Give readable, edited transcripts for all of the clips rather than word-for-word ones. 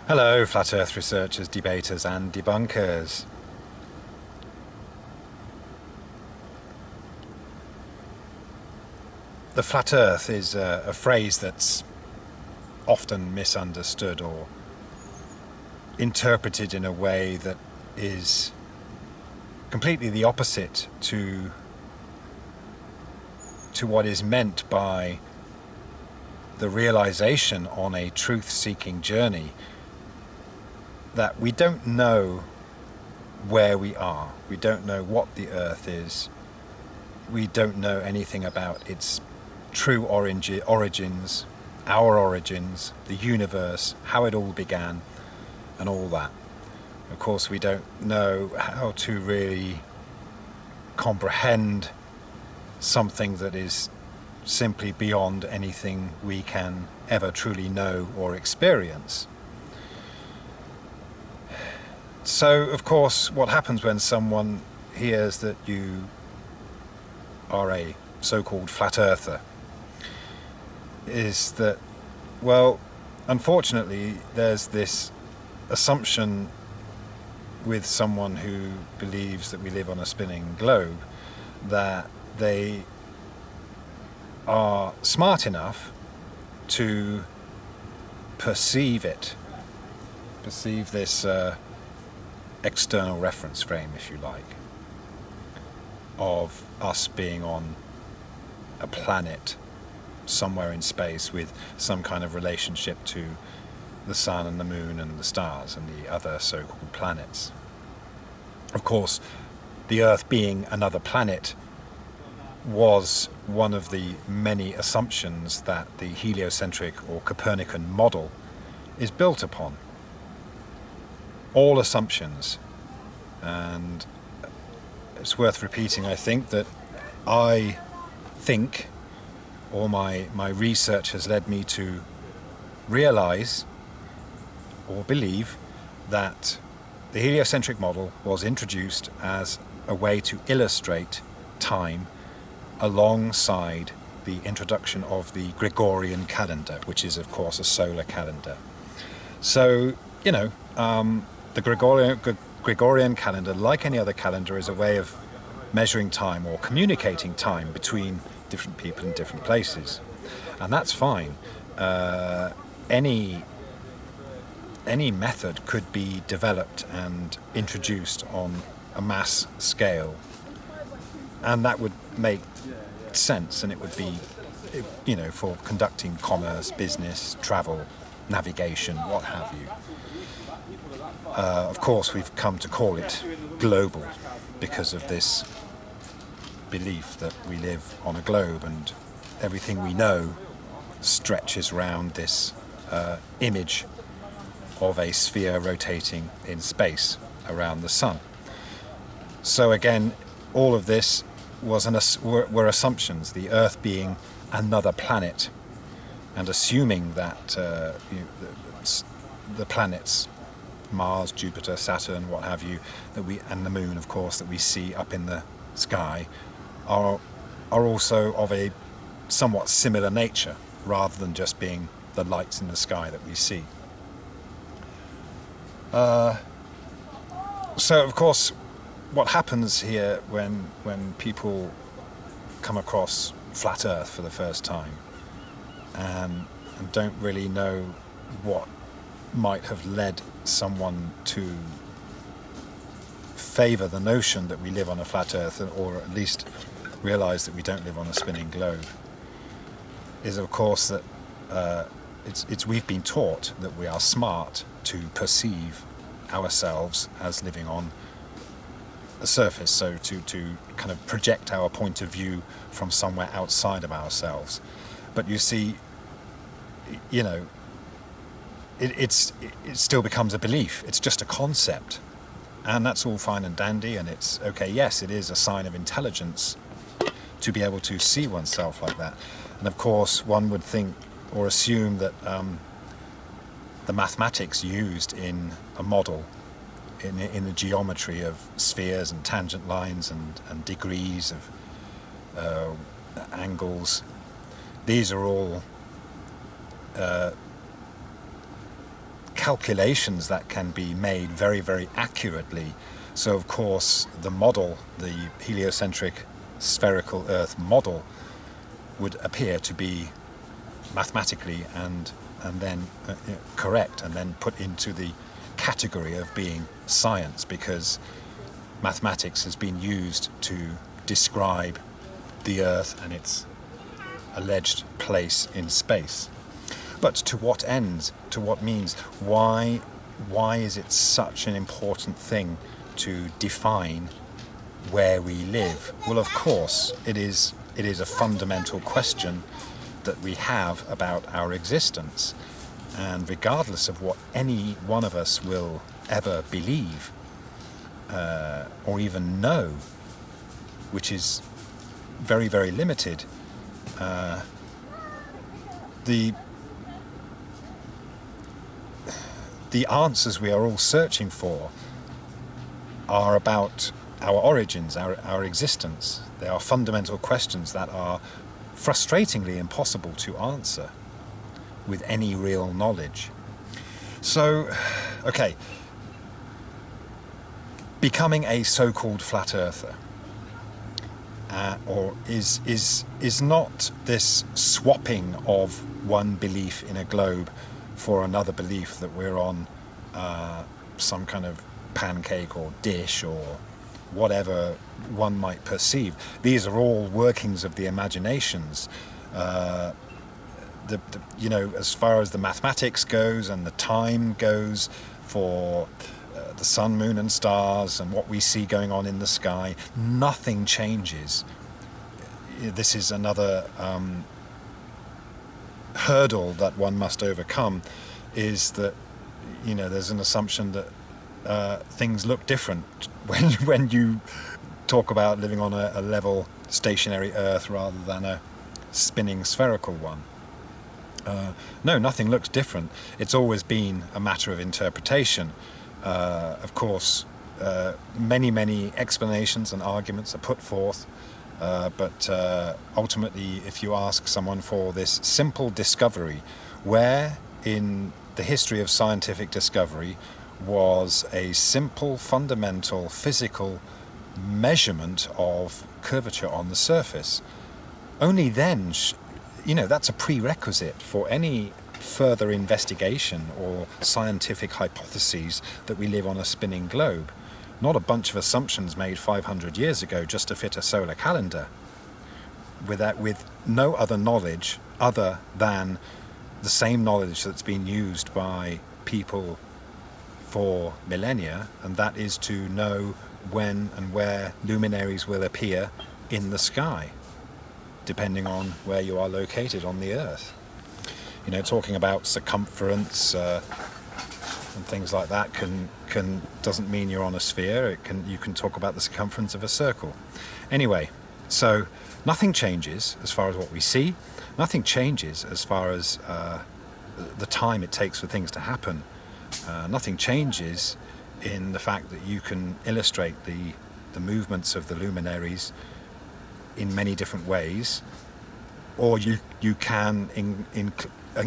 Hello, Flat Earth researchers, debaters and debunkers. The Flat Earth is a phrase that's often misunderstood or interpreted in a way that is completely the opposite to what is meant by the realization on a truth-seeking journey that we don't know where we are. We don't know what the Earth is. We don't know anything about its true origins, our origins, the universe, how it all began, and all that. Of course, we don't know how to really comprehend something that is simply beyond anything we can ever truly know or experience. So, of course, what happens when someone hears that you are a so-called flat earther is that, well, unfortunately, there's this assumption with someone who believes that we live on a spinning globe that they are smart enough to perceive this external reference frame, if you like, of us being on a planet somewhere in space with some kind of relationship to the sun and the moon and the stars and the other so-called planets. Of course, the Earth being another planet was one of the many assumptions that the heliocentric or Copernican model is built upon. All assumptions, and it's worth repeating, I think, that I think, or my research has led me to realize or believe that the heliocentric model was introduced as a way to illustrate time alongside the introduction of the Gregorian calendar, which is, of course, a solar calendar. So, the Gregorian calendar, like any other calendar, is a way of measuring time or communicating time between different people in different places. And that's fine. Any method could be developed and introduced on a mass scale. And that would make sense, and it would be, for conducting commerce, business, travel, navigation, what have you. Of course, we've come to call it global because of this belief that we live on a globe and everything we know stretches around this image of a sphere rotating in space around the sun. So again, all of this were assumptions, the Earth being another planet, and assuming that the planets, Mars, Jupiter, Saturn, what have you, and the moon, of course, that we see up in the sky, are also of a somewhat similar nature, rather than just being the lights in the sky that we see. So, of course, what happens here when people come across flat Earth for the first time and don't really know what might have led someone to favour the notion that we live on a flat Earth, or at least realise that we don't live on a spinning globe, is of course that we've been taught that we are smart to perceive ourselves as living on a surface, so to kind of project our point of view from somewhere outside of ourselves. But you see, it still becomes a belief. It's just a concept, and that's all fine and dandy, and it's okay. Yes, it is a sign of intelligence to be able to see oneself like that. And of course, one would think or assume that the mathematics used in a model, in the geometry of spheres and tangent lines and degrees of angles, these are all calculations that can be made very, very accurately. So of course the model, the heliocentric spherical Earth model, would appear to be mathematically and then correct, and then put into the category of being science, because mathematics has been used to describe the Earth and its alleged place in space. But to what end? To what means? Why is it such an important thing to define where we live? Well, of course, it is a fundamental question that we have about our existence. And regardless of what any one of us will ever believe or even know, which is very, very limited, the answers we are all searching for are about our origins, our existence. They are fundamental questions that are frustratingly impossible to answer with any real knowledge. So, okay, becoming a so-called flat earther, or is not this swapping of one belief in a globe for another belief that we're on some kind of pancake or dish or whatever one might perceive. These are all workings of the imaginations. As far as the mathematics goes and the time goes for the sun, moon and stars and what we see going on in the sky, nothing changes. This is another hurdle that one must overcome, is that there's an assumption that things look different when you talk about living on a level stationary Earth rather than a spinning spherical one. No, nothing looks different. It's always been a matter of interpretation. Of course, many explanations and arguments are put forth, but ultimately, if you ask someone for this simple discovery, where in the history of scientific discovery was a simple, fundamental, physical measurement of curvature on the surface, only then, that's a prerequisite for any further investigation or scientific hypotheses that we live on a spinning globe. Not a bunch of assumptions made 500 years ago just to fit a solar calendar, with no other knowledge other than the same knowledge that's been used by people for millennia, and that is to know when and where luminaries will appear in the sky, depending on where you are located on the Earth. Talking about circumference and things like that doesn't mean you're on a sphere. You can talk about the circumference of a circle. Anyway, so nothing changes as far as what we see. Nothing changes as far as the time it takes for things to happen. Nothing changes in the fact that you can illustrate the movements of the luminaries in many different ways, or you can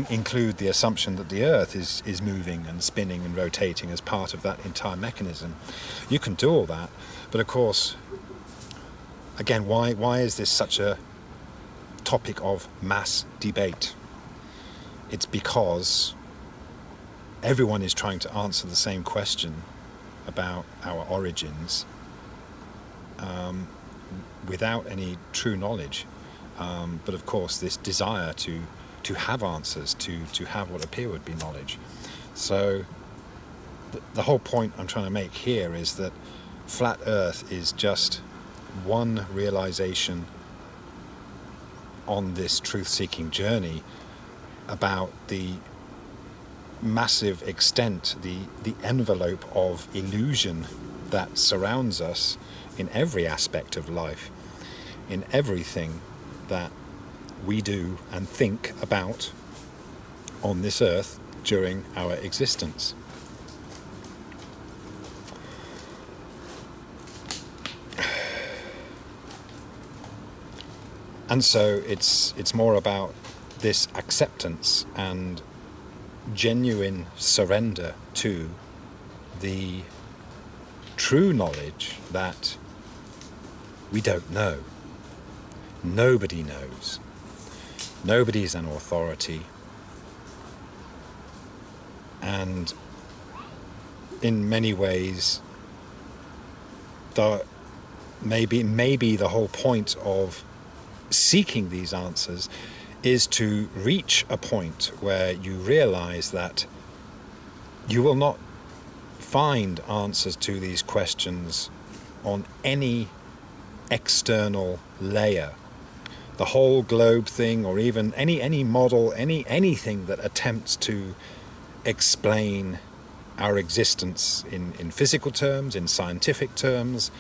include the assumption that the Earth is moving and spinning and rotating as part of that entire mechanism. You can do all that, but of course, again, why is this such a topic of mass debate? It's because everyone is trying to answer the same question about our origins without any true knowledge. But of course, this desire to have answers, to have what appear would be knowledge. So the whole point I'm trying to make here is that flat Earth is just one realization on this truth-seeking journey about the massive extent, the envelope of illusion that surrounds us in every aspect of life, in everything that we do and think about on this earth during our existence. And so it's more about this acceptance and genuine surrender to the true knowledge that we don't know. Nobody knows. Nobody's an authority. And in many ways, maybe the whole point of seeking these answers is to reach a point where you realize that you will not find answers to these questions on any external layer. The whole globe thing, or even any model, anything that attempts to explain our existence in physical terms, in scientific terms,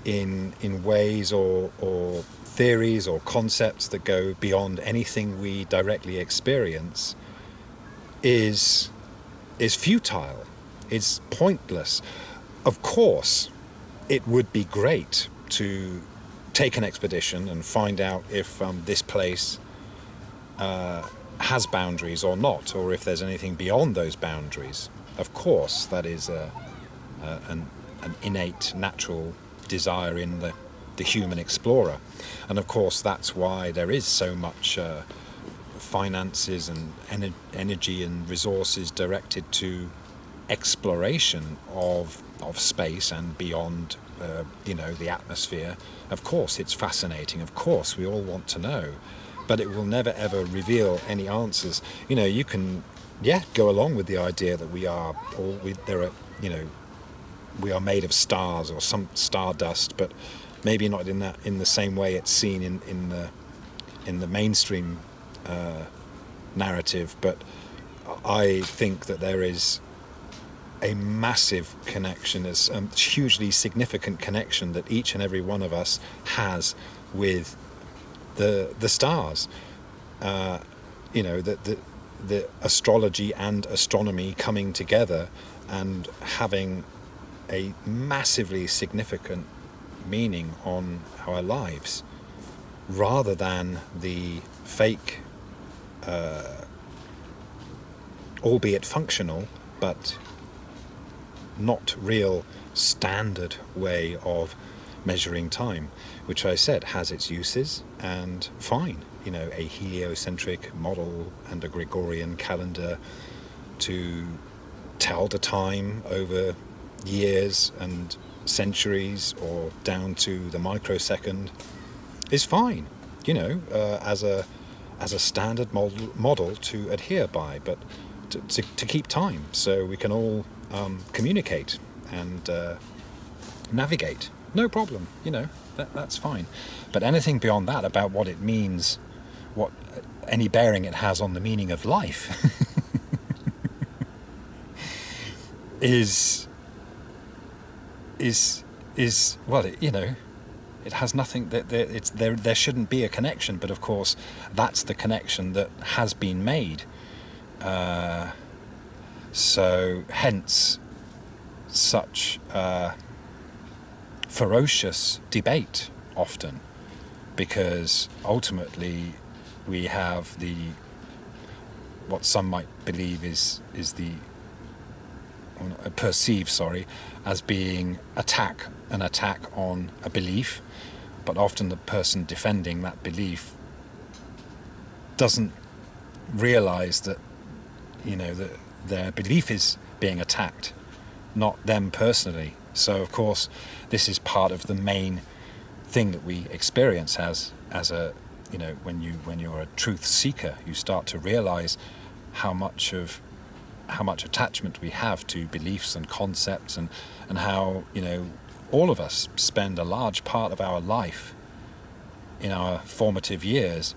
in ways or theories or concepts that go beyond anything we directly experience, is futile, is pointless. Of course, it would be great to take an expedition and find out if this place has boundaries or not, or if there's anything beyond those boundaries. Of course, that is an innate, natural desire in the human explorer. And of course, that's why there is so much finances and energy and resources directed to exploration of space and beyond, the atmosphere. Of course, it's fascinating. Of course, we all want to know, but it will never ever reveal any answers. You can, go along with the idea that we are made of stars or some stardust, but maybe not in the same way it's seen in the mainstream narrative. But I think that there is a massive connection, a hugely significant connection that each and every one of us has with the stars. The astrology and astronomy coming together and having a massively significant meaning on our lives, rather than the fake, albeit functional, but not real standard way of measuring time, which I said has its uses, and fine. A heliocentric model and a Gregorian calendar to tell the time over years and centuries or down to the microsecond is fine, as a standard model to adhere by, but to keep time so we can all communicate and navigate. No problem, that's fine. But anything beyond that about what it means, what any bearing it has on the meaning of life, is well, it has nothing. There shouldn't be a connection, but of course, that's the connection that has been made. So hence such ferocious debate often, because ultimately we have what some might believe is perceive as being an attack on a belief, but often the person defending that belief doesn't realize that that their belief is being attacked, not them personally. So of course this is part of the main thing that we experience as a when you're a truth seeker, you start to realize how much attachment we have to beliefs and concepts, and how all of us spend a large part of our life in our formative years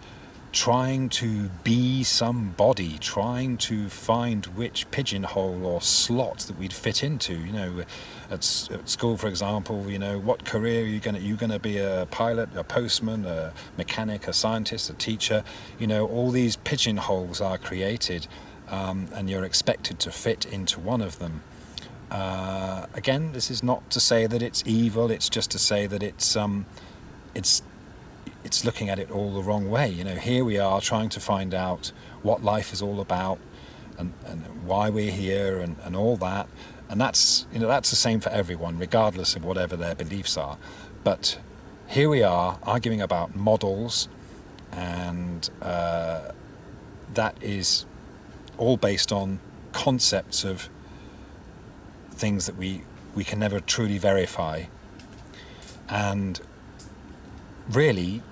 trying to be somebody, trying to find which pigeonhole or slot that we'd fit into. At school, for example, what career are you going to be? A pilot, a postman, a mechanic, a scientist, a teacher. All these pigeonholes are created, and you're expected to fit into one of them. Again, this is not to say that it's evil. It's just to say that it's looking at it all the wrong way. Here we are trying to find out what life is all about, and why we're here and all that. And that's, that's the same for everyone, regardless of whatever their beliefs are. But here we are arguing about models, and that is all based on concepts of things that we can never truly verify, and really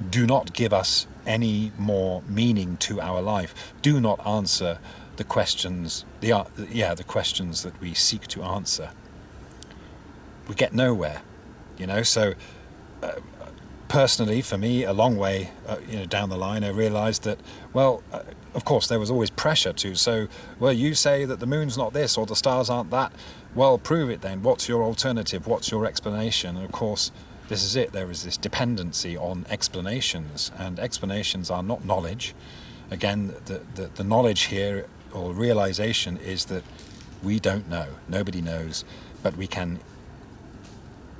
do not give us any more meaning to our life, do not answer the questions, the questions that we seek to answer. We get nowhere, So personally, for me, a long way, down the line, I realised that, of course, there was always pressure to. So, you say that the moon's not this or the stars aren't that. Well, prove it then. What's your alternative? What's your explanation? And of course, this is it. There is this dependency on explanations, and explanations are not knowledge. Again, the knowledge here, or realization, is that we don't know. Nobody knows, but we can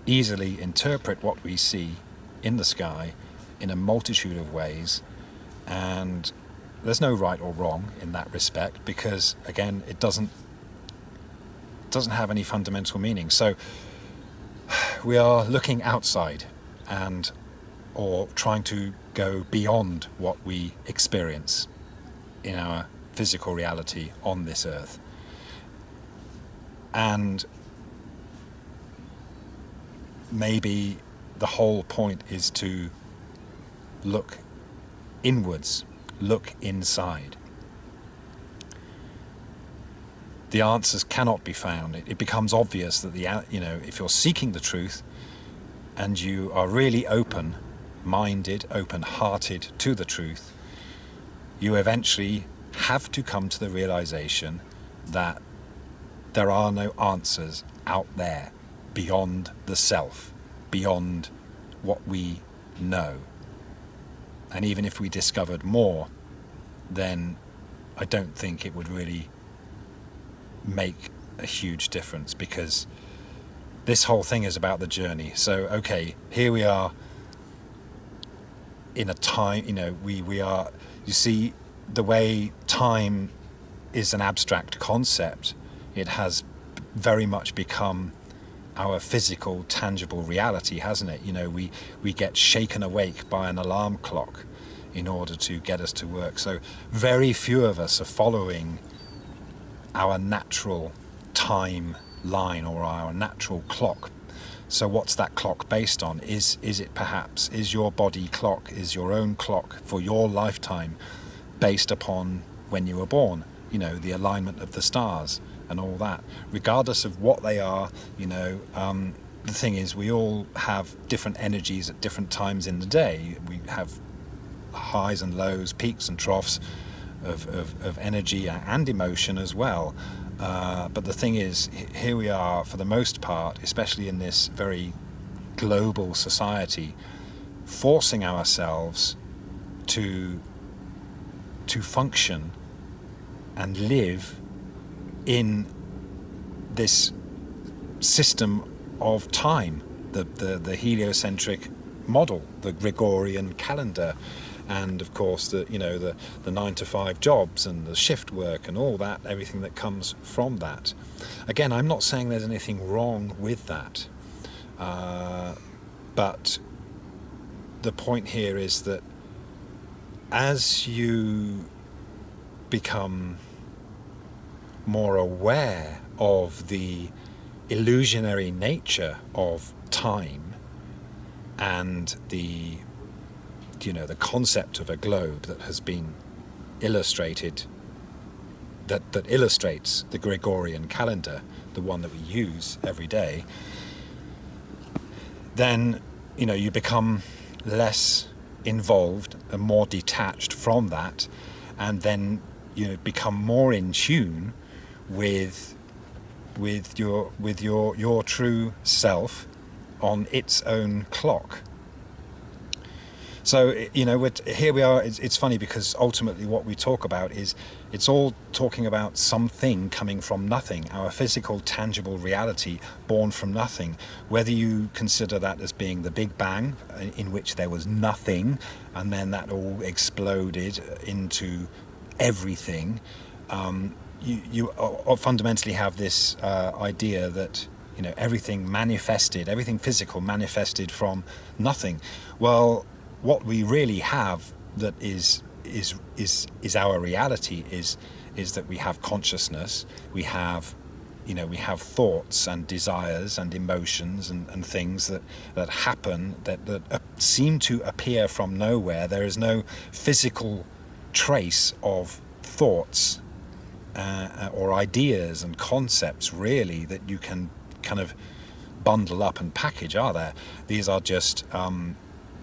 easily interpret what we see in the sky in a multitude of ways, and there's no right or wrong in that respect, because again, it doesn't have any fundamental meaning. So we are looking outside or trying to go beyond what we experience in our physical reality on this earth. And maybe the whole point is to look inwards, look inside. The answers cannot be found. It becomes obvious that if you're seeking the truth and you are really open-minded, open-hearted to the truth, you eventually have to come to the realization that there are no answers out there beyond the self, beyond what we know. And even if we discovered more, then I don't think it would really make a huge difference, because this whole thing is about the journey. So, okay, here we are in a time, we are, you see, the way time is an abstract concept, it has very much become our physical, tangible reality, hasn't it? We get shaken awake by an alarm clock in order to get us to work. So very few of us are following our natural time line or our natural clock. So what's that clock based on? Is your body clock, is your own clock for your lifetime based upon when you were born? The alignment of the stars and all that, regardless of what they are. The thing is, we all have different energies at different times in the day. We have highs and lows, peaks and troughs of energy and emotion as well. But the thing is, here we are, for the most part, especially in this very global society, forcing ourselves to function and live in this system of time, the heliocentric model, the Gregorian calendar, and of course the 9-to-5 jobs and the shift work and all that, everything that comes from that. Again, I'm not saying there's anything wrong with that, but the point here is that as you become more aware of the illusionary nature of time and the concept of a globe that has been illustrated, that illustrates the Gregorian calendar, the one that we use every day, then you become less involved and more detached from that, and then you become more in tune with your true self on its own clock. So here we are. It's funny because ultimately what we talk about is, it's all talking about something coming from nothing, our physical, tangible reality born from nothing. Whether you consider that as being the Big Bang, in which there was nothing and then that all exploded into everything, you fundamentally have this idea that everything physical manifested from nothing. Well, what we really have that is our reality is that we have consciousness, we have thoughts and desires and emotions and things that happen that seem to appear from nowhere. There is no physical trace of thoughts or ideas and concepts really that you can kind of bundle up and package, are there? These are just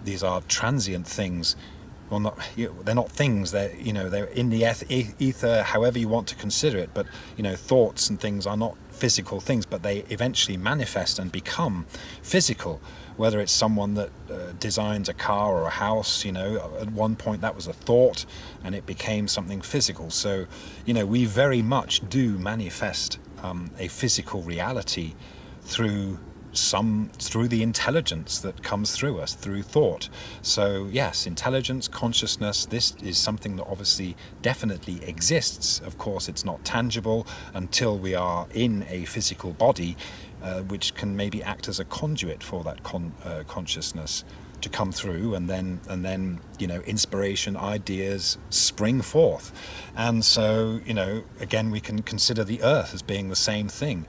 these are transient things. Well, they're not things. They're in the ether, however you want to consider it. But thoughts and things are not physical things, but they eventually manifest and become physical. Whether it's someone that designs a car or a house, at one point that was a thought, and it became something physical. So, we very much do manifest a physical reality through the intelligence that comes through us, through thought. So yes, intelligence, consciousness, this is something that obviously definitely exists. Of course, it's not tangible until we are in a physical body, which can maybe act as a conduit for that consciousness to come through, and then inspiration, ideas spring forth. And so again, we can consider the earth as being the same thing.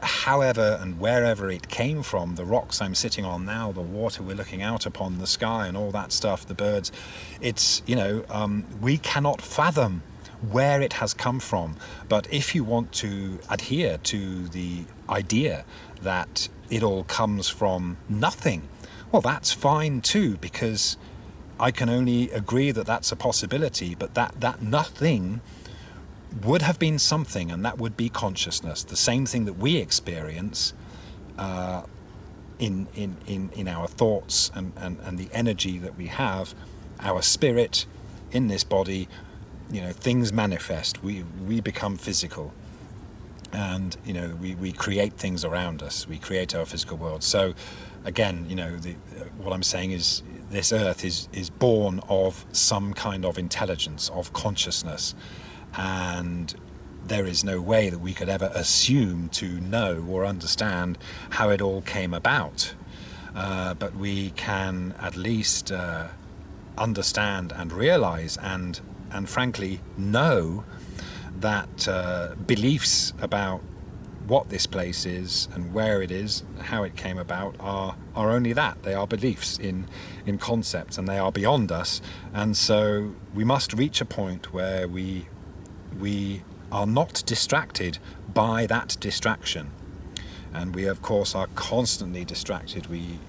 However and wherever it came from, the rocks I'm sitting on now, the water we're looking out upon, the sky and all that stuff, the birds, it's we cannot fathom where it has come from. But if you want to adhere to the idea that it all comes from nothing, well, that's fine too, because I can only agree that that's a possibility, but that nothing would have been something, and that would be consciousness, the same thing that we experience in our thoughts and the energy that we have, our spirit in this body. Things manifest, we become physical, and we create things around us, we create our physical world. So again, what I'm saying is this earth is born of some kind of intelligence, of consciousness, and there is no way that we could ever assume to know or understand how it all came about, but we can at least understand and realize and frankly know that beliefs about what this place is and where it is, how it came about, are only that. They are beliefs in concepts, and they are beyond us. And so we must reach a point where we are not distracted by that distraction. And we of course are constantly distracted. We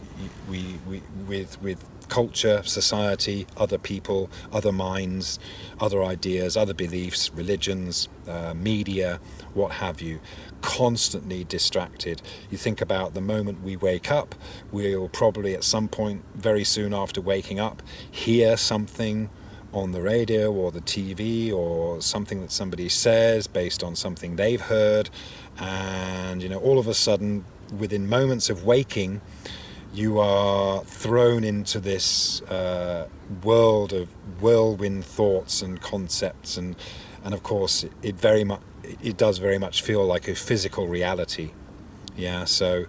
with culture, society, other people, other minds, other ideas, other beliefs, religions, media, what have you, constantly distracted. You think about the moment we wake up, we'll probably at some point very soon after waking up hear something on the radio or the TV, or something that somebody says based on something they've heard, and all of a sudden, within moments of waking, you are thrown into this world of whirlwind thoughts and concepts, and of course it does very much feel like a physical reality. So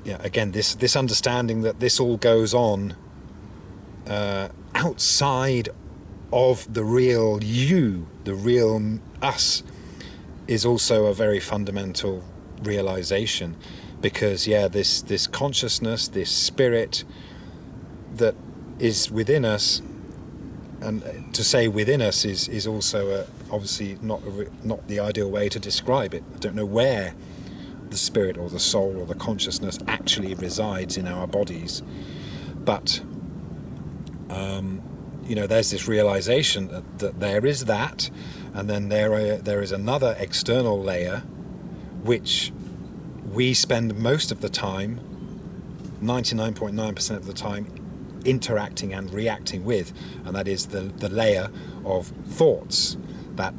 again, this understanding that this all goes on outside of the real you, the real us, is also a very fundamental realization. Because this consciousness, this spirit that is within us, and to say within us is also obviously not the ideal way to describe it. I don't know where the spirit or the soul or the consciousness actually resides in our bodies, but there's this realization that there is that, and then there is another external layer which we spend most of the time, 99.9% of the time, interacting and reacting with, and that is the layer of thoughts that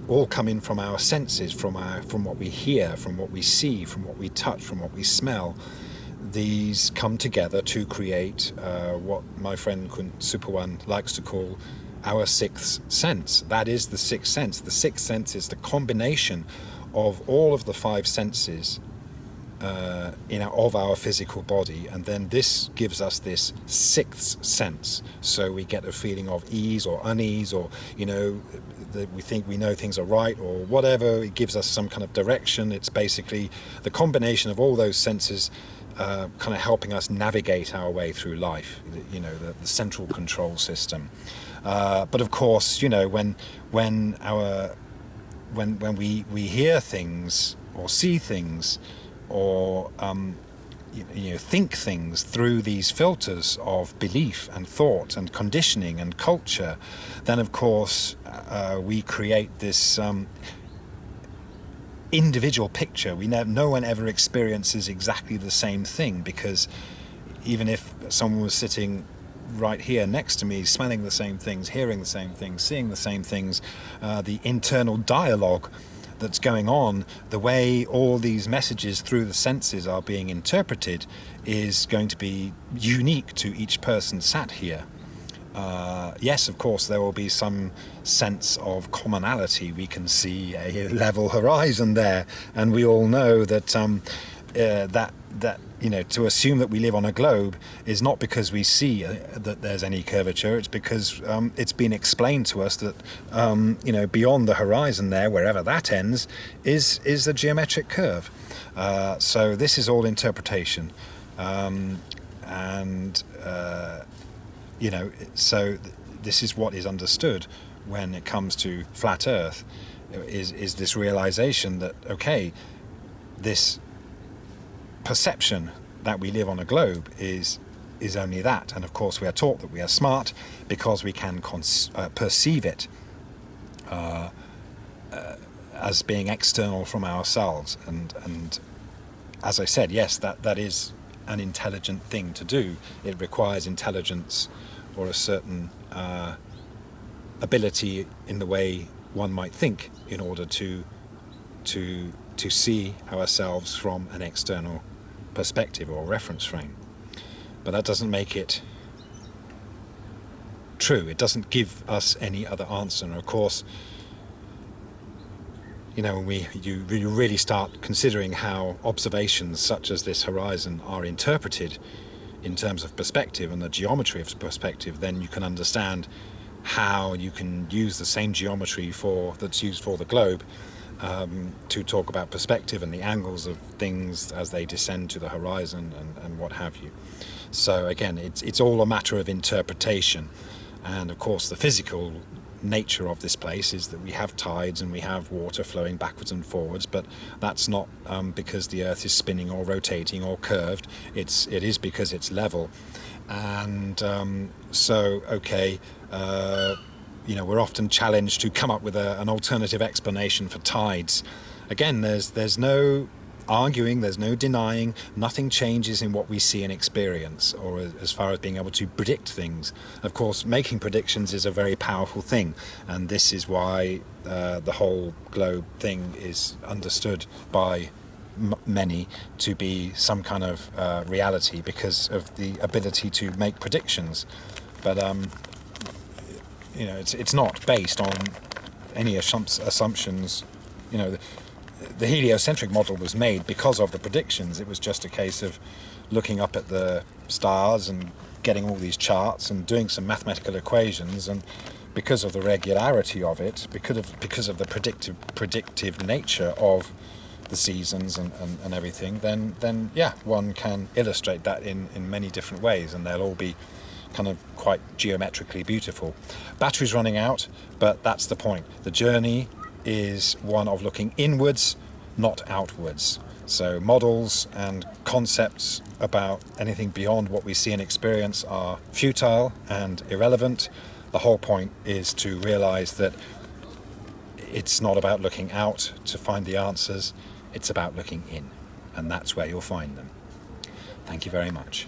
all come in from our senses, from what we hear, from what we see, from what we touch, from what we smell. These come together to create what my friend Kun Supawan likes to call our sixth sense. That is the sixth sense. The sixth sense is the combination of all of the five senses of our physical body, and then this gives us this sixth sense. So we get a feeling of ease or unease, or that we think we know things are right or whatever. It gives us some kind of direction. It's basically the combination of all those senses kind of helping us navigate our way through life, the central control system. But of course, when we hear things or see things or think things through these filters of belief and thought and conditioning and culture, then of course we create this individual picture. No one ever experiences exactly the same thing, because even if someone was sitting right here next to me, smelling the same things, hearing the same things, seeing the same things, the internal dialogue that's going on, the way all these messages through the senses are being interpreted, is going to be unique to each person sat here. Yes, of course, there will be some sense of commonality. We can see a level horizon there, and we all know that to assume that we live on a globe is not because we see that there's any curvature. It's because it's been explained to us that beyond the horizon there, wherever that ends, is a geometric curve. So this is all interpretation, so this is what is understood when it comes to flat Earth, is this realization that, okay, this perception that we live on a globe is only that. And of course we are taught that we are smart because we can perceive it as being external from ourselves. And as I said, yes, that is an intelligent thing to do. It requires intelligence or a certain ability in the way one might think in order to see ourselves from an external perspective or reference frame. But that doesn't make it true. It doesn't give us any other answer. And of course, when you really start considering how observations such as this horizon are interpreted in terms of perspective and the geometry of perspective, then you can understand how you can use the same geometry that's used for the globe to talk about perspective and the angles of things as they descend to the horizon and what have you. So again, it's all a matter of interpretation. And of course the physical nature of this place is that we have tides and we have water flowing backwards and forwards, but that's not because the Earth is spinning or rotating or curved. It is because it's level. And we're often challenged to come up with an alternative explanation for tides. Again, there's no arguing, there's no denying, nothing changes in what we see and experience, or as far as being able to predict things. Of course, making predictions is a very powerful thing, and this is why the whole globe thing is understood by many to be some kind of reality, because of the ability to make predictions. But it's not based on any assumptions. The heliocentric model was made because of the predictions. It was just a case of looking up at the stars and getting all these charts and doing some mathematical equations, and because of the regularity of it, because of the predictive nature of the seasons and everything, then yeah, one can illustrate that in many different ways, and they'll all be kind of quite geometrically beautiful. Battery's running out, but that's the point. The journey is one of looking inwards, not outwards. So models and concepts about anything beyond what we see and experience are futile and irrelevant. The whole point is to realize that it's not about looking out to find the answers, it's about looking in, and that's where you'll find them. Thank you very much.